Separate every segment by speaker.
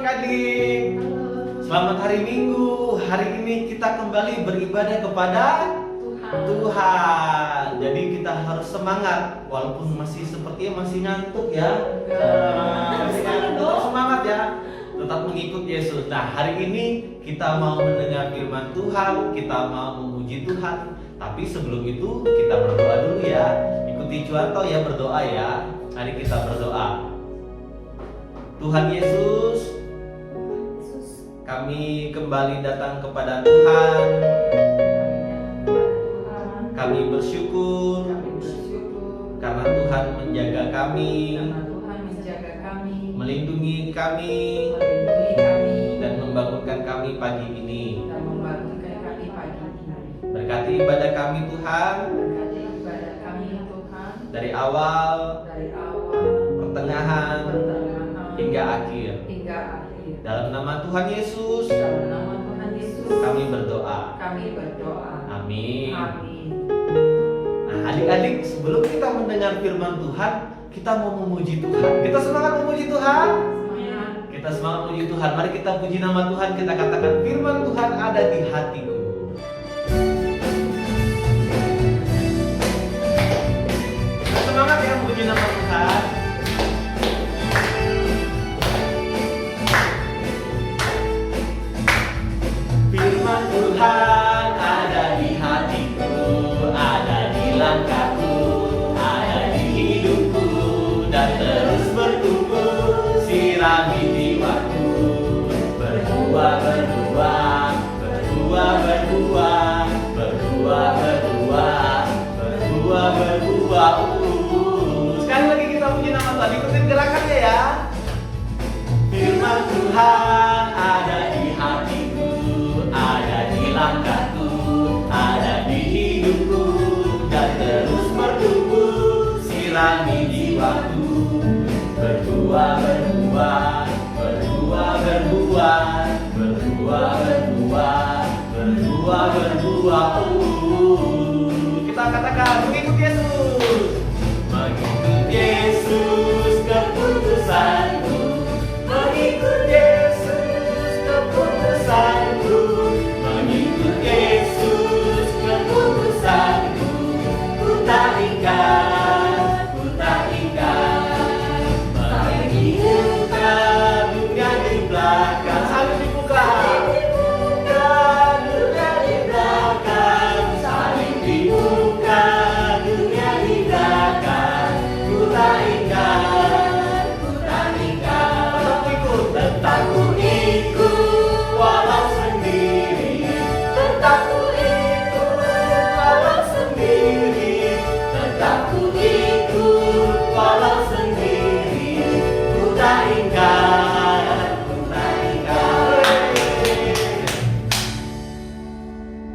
Speaker 1: adik-adik.
Speaker 2: Halo.
Speaker 1: Selamat hari Minggu. Hari ini kita kembali beribadah kepada Tuhan. Jadi kita harus semangat walaupun sepertinya masih ngantuk ya. Tetap semangat ya. Tetap mengikut Yesus. Nah, hari ini kita mau mendengar firman Tuhan, kita mau memuji Tuhan. Tapi sebelum itu kita berdoa dulu ya. Ikuti Cuarto ya, berdoa ya. Mari kita berdoa. Tuhan Yesus, kami kembali datang kepada Tuhan. Kami bersyukur karena Tuhan menjaga kami, melindungi kami, dan membangunkan kami pagi ini. Berkati ibadah kami Tuhan, dari awal, pertengahan, hingga akhir. Dalam nama Tuhan Yesus, kami berdoa. Amin. Nah, adik-adik, sebelum kita mendengar firman Tuhan, kita mau memuji Tuhan. Kita semangat memuji Tuhan. Kita semangat memuji Tuhan. Mari kita puji nama Tuhan. Kita katakan, firman Tuhan ada di hatiku. Kita semangat ya memuji nama Tuhan. Firman Tuhan ada di hatiku, ada di langkahku, ada di hidupku, dan terus bertumbuh, sirami jiwaku. Berbuah, berbuah, berbuah, berbuah, berbuah, berbuah, berbuah, berbuah. Sekali lagi kita puji nama Tuhan, ikutin gerakannya ya. Firman Tuhan ada di hatiku, ada di langkahku, ada di hidupku, dan terus bertumbuh, sirami jiwaku. Berbuah, berbuah, berbuah, berbuah, berbuah, berbuah, berbuah, berbuah. Kita katakan, mengikut Yesus, mengikut Yesus keputusanku, mengikut Yesus keputusanku, mengikut Yesus keputusanku. Ku tak ikat, ku tak ikat, meninggikan dunia di belakang. Saling dibuka, dunia di belakang. Saling dibuka, dunia di belakang. Ku tak ikat, ku tak ikat, tetap ku ikut walau sendiri. Tetap ku ikut walau sendiri. Tetap ku ikut walau sendiri. Ku tak ingkar, ku tak ingkar.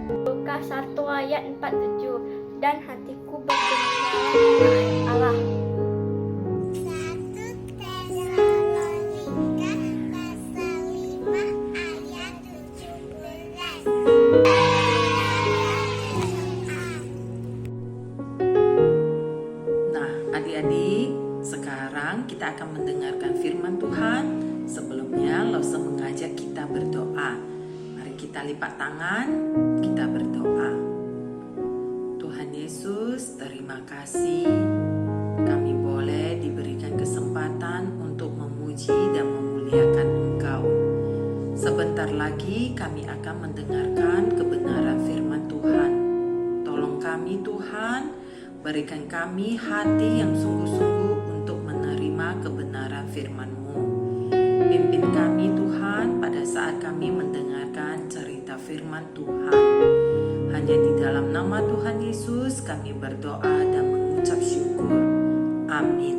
Speaker 3: Lukas 1 ayat 47. Dan hatiku bergembira dengan Allah.
Speaker 4: 1 Tesalonika pasal 5 ayat 17.
Speaker 2: Nah, adik-adik, sekarang kita akan mendengarkan firman Tuhan. Sebelumnya, Lause mengajak kita berdoa. Mari kita lipat tangan, kita berdoa. Tuhan Yesus, terima kasih kami boleh diberikan kesempatan untuk memuji dan memuliakan Engkau. Sebentar lagi kami akan mendengarkan kebenaran firman Tuhan. Tolong kami Tuhan, berikan kami hati yang sungguh-sungguh untuk menerima kebenaran firman-Mu. Pimpin kami Tuhan pada saat kami mendengarkan cerita firman Tuhan. Hanya di dalam nama Tuhan Yesus kami berdoa dan mengucap syukur. Amin.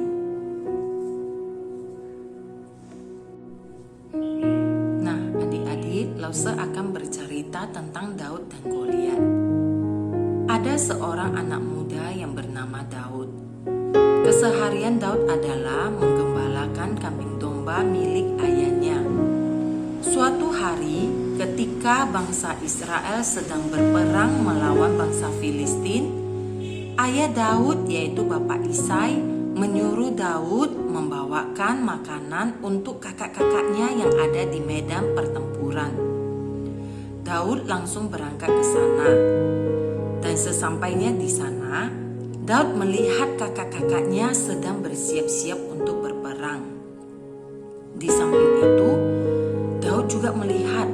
Speaker 2: Nah, adik-adik, Lause akan bercerita tentang Daud dan Goliat. Ada seorang anak muda yang bernama Daud. Keseharian Daud adalah menggembalakan kambing domba milik ayahnya. Suatu hari, ketika bangsa Israel sedang berperang melawan bangsa Filistin, ayah Daud yaitu Bapak Isai menyuruh Daud membawakan makanan untuk kakak-kakaknya yang ada di medan pertempuran. Daud langsung berangkat ke sana. Dan sesampainya di sana, Daud melihat kakak-kakaknya sedang bersiap-siap untuk berperang. Di samping itu, Daud juga melihat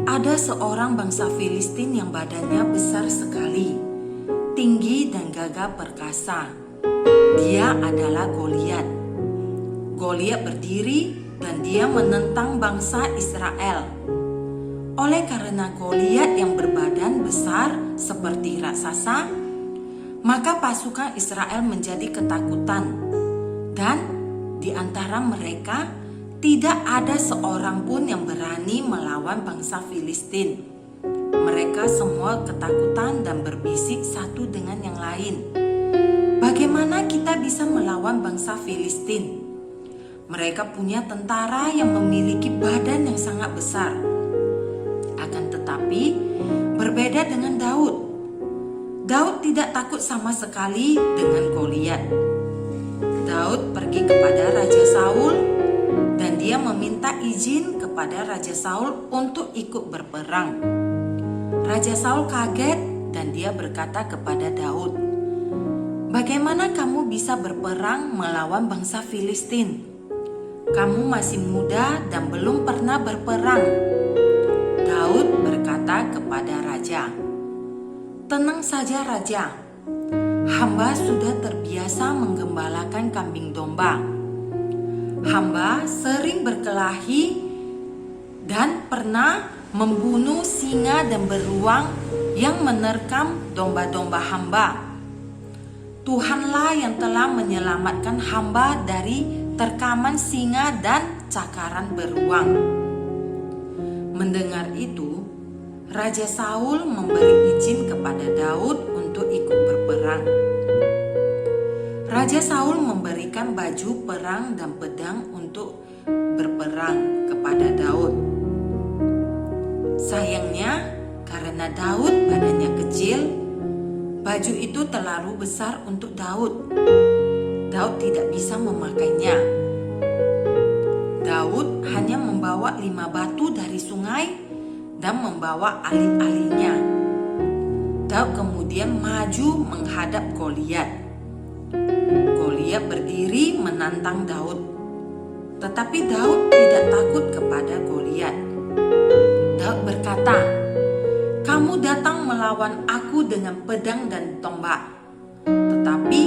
Speaker 2: ada seorang bangsa Filistin yang badannya besar sekali, tinggi dan gagah perkasa. Dia adalah Goliat. Goliat berdiri dan dia menentang bangsa Israel. Oleh karena Goliat yang berbadan besar seperti raksasa, maka pasukan Israel menjadi ketakutan. Dan di antara mereka tidak ada seorang pun yang berani melawan bangsa Filistin. Mereka semua ketakutan dan berbisik satu dengan yang lain. Bagaimana kita bisa melawan bangsa Filistin? Mereka punya tentara yang memiliki badan yang sangat besar. Akan tetapi, berbeda dengan Daud. Daud tidak takut sama sekali dengan Goliat. Daud pergi kepada Raja Saul dan dia meminta izin kepada Raja Saul untuk ikut berperang. Raja Saul kaget dan dia berkata kepada Daud, "Bagaimana kamu bisa berperang melawan bangsa Filistin? Kamu masih muda dan belum pernah berperang." Daud berkata kepada raja, "Tenang saja Raja, hamba sudah terbiasa menggembalakan kambing domba. Hamba sering berkelahi dan pernah membunuh singa dan beruang yang menerkam domba-domba hamba. Tuhanlah yang telah menyelamatkan hamba dari terkaman singa dan cakaran beruang." Mendengar itu, Raja Saul memberi izin kepada Daud untuk ikut berperang. Raja Saul memberikan baju perang dan pedang untuk berperang kepada Daud. Sayangnya, karena Daud badannya kecil, baju itu terlalu besar untuk Daud. Daud tidak bisa memakainya. Daud hanya membawa 5 batu dari sungai dan membawa alih-alihnya. Daud kemudian maju menghadap Goliat. Goliat berdiri menantang Daud. Tetapi Daud tidak takut kepada Goliat. Daud berkata, "Kamu datang melawan aku dengan pedang dan tombak. Tetapi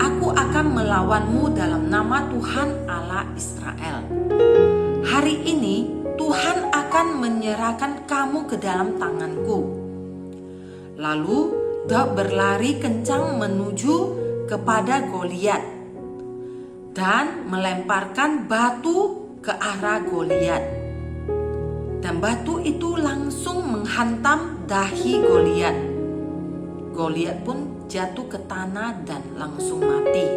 Speaker 2: aku akan melawanmu dalam nama Tuhan Allah Israel. Hari ini Tuhan akan menyerahkan kamu ke dalam tanganku." Lalu Daud berlari kencang menuju kepada Goliat dan melemparkan batu ke arah Goliat. Dan batu itu langsung menghantam dahi Goliat. Goliat pun jatuh ke tanah dan langsung mati.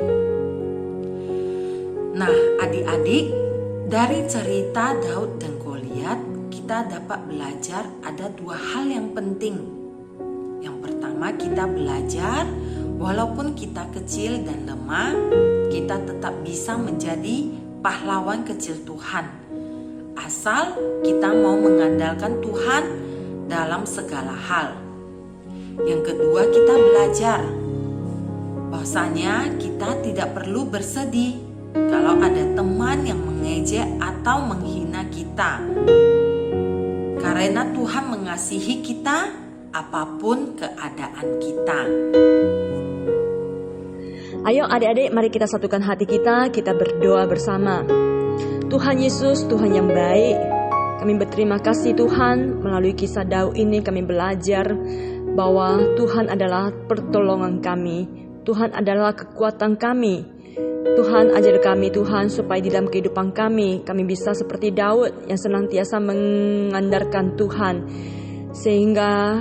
Speaker 2: Nah, adik-adik, dari cerita Daud dan Goliat, kita dapat belajar ada 2 hal yang penting. Yang pertama, kita belajar walaupun kita kecil dan lemah, kita tetap bisa menjadi pahlawan kecil Tuhan. Asal kita mau mengandalkan Tuhan dalam segala hal. Yang kedua, kita belajar bahwasanya kita tidak perlu bersedih kalau ada teman yang mengejek atau menghina kita. Karena Tuhan mengasihi kita apapun keadaan kita.
Speaker 5: Ayo adik-adik, mari kita satukan hati kita berdoa bersama. Tuhan Yesus, Tuhan yang baik, kami berterima kasih Tuhan, melalui kisah Daud ini kami belajar bahwa Tuhan adalah pertolongan kami, Tuhan adalah kekuatan kami. Tuhan ajar kami Tuhan supaya di dalam kehidupan kami bisa seperti Daud yang senantiasa mengandalkan Tuhan, sehingga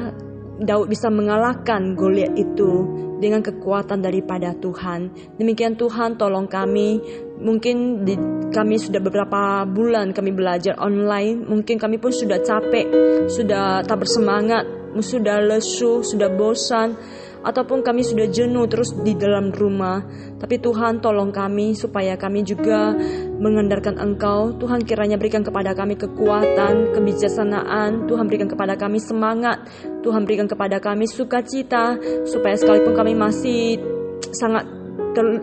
Speaker 5: Daud bisa mengalahkan Goliat itu dengan kekuatan daripada Tuhan. Demikian Tuhan, tolong kami. Mungkin kami sudah beberapa bulan kami belajar online. Mungkin kami pun sudah capek, sudah tak bersemangat, sudah lesu, sudah bosan. ataupun kami sudah jenuh terus di dalam rumah. Tapi Tuhan tolong kami supaya kami juga mengandalkan Engkau. Tuhan kiranya berikan kepada kami kekuatan, kebijaksanaan. Tuhan berikan kepada kami semangat. Tuhan berikan kepada kami sukacita, supaya sekalipun kami masih sangat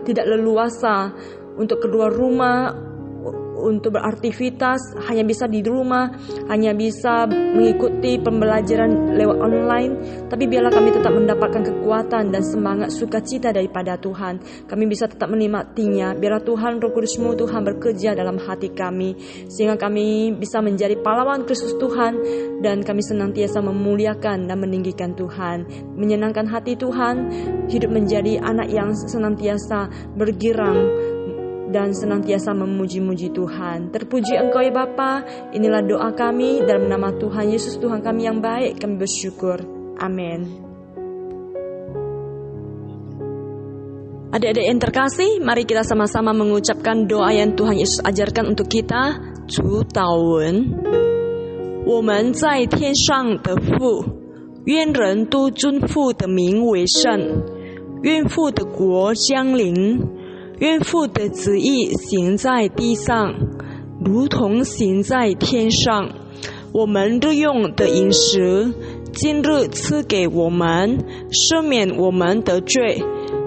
Speaker 5: tidak leluasa untuk keluar rumah, untuk beraktivitas, hanya bisa di rumah, hanya bisa mengikuti pembelajaran lewat online, tapi biarlah kami tetap mendapatkan kekuatan dan semangat sukacita daripada Tuhan. Kami bisa tetap menikmatinya. Biarlah Tuhan, Roh Kudus-Mu, Tuhan bekerja dalam hati kami, sehingga kami bisa menjadi pahlawan Kristus Tuhan, dan kami senantiasa memuliakan dan meninggikan Tuhan, menyenangkan hati Tuhan, hidup menjadi anak yang senantiasa bergirang dan senantiasa memuji-muji Tuhan. Terpuji Engkau ya Bapa. Inilah doa kami dalam nama Tuhan Yesus, Tuhan kami yang baik. Kami bersyukur. Amin. Adik-adik yang terkasih, mari kita sama-sama mengucapkan doa yang Tuhan Yesus ajarkan untuk kita. 主祷文，我们在天上的父，愿人都尊父的名为圣，愿父的国降临。愿父的旨意行在地上，如同行在天上。我们日用的饮食，今日赐给我们，赦免我们的罪，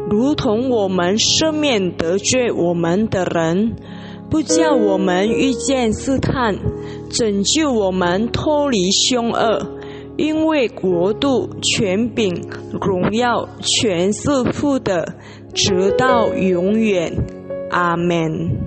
Speaker 5: 如同我们赦免得罪我们的人，不叫我们遇见试探，拯救我们脱离凶恶。因为国度、权柄、荣耀，全是父的，直到永远。阿们。